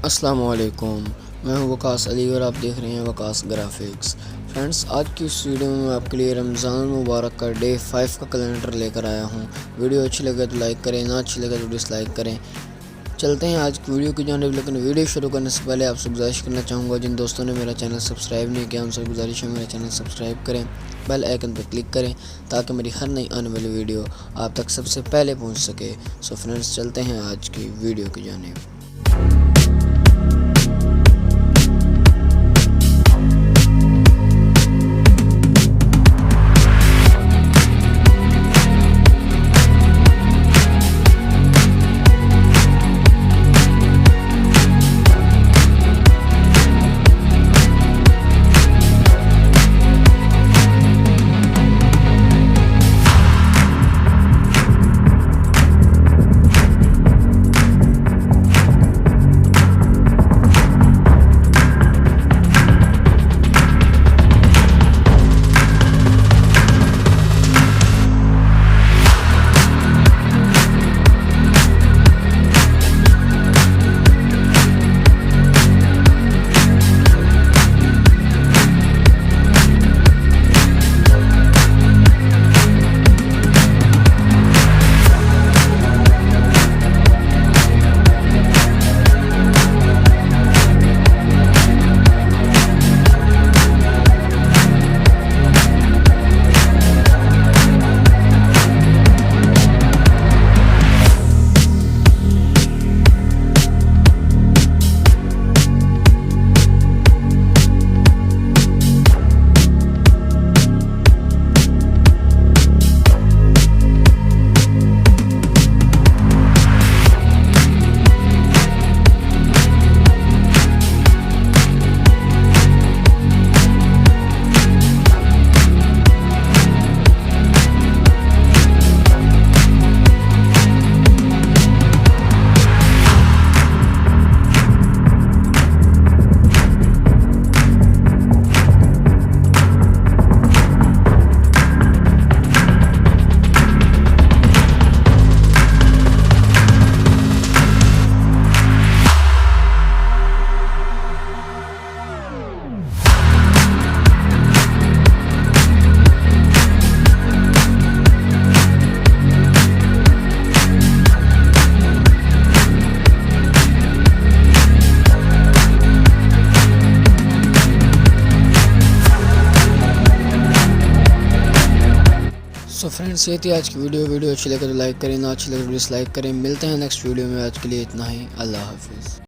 अस्सलाम वालेकुम, मैं हूं वकास अली और आप देख रहे हैं वकास ग्राफिक्स। फ्रेंड्स, आज की इस वीडियो में मैं आपके लिए रमज़ान मुबारक का डे 5 का कैलेंडर लेकर आया हूं। वीडियो अच्छी लगे तो लाइक करें, ना अच्छी लगे तो डिसलाइक करें। चलते हैं आज की वीडियो की जानिब, लेकिन वीडियो शुरू करने से पहले आपसे गुजारिश करना चाहूँगा, जिन दोस्तों ने मेरा चैनल सब्सक्राइब नहीं किया उनसे गुजारिश है मेरा चैनल सब्सक्राइब करें, बेल आइकन पर क्लिक करें ताकि मेरी हर नई आने वाली वीडियो आप तक सबसे पहले पहुँच सके। सो फ्रेंड्स, चलते हैं आज की वीडियो की जानिब। सो फ्रेंड्स, ये थी आज की वीडियो अच्छी लगे तो लाइक करें, ना अच्छी लगे तो डिसलाइक करें। मिलते हैं नेक्स्ट वीडियो में, आज के लिए इतना ही। अल्लाह हाफिज़।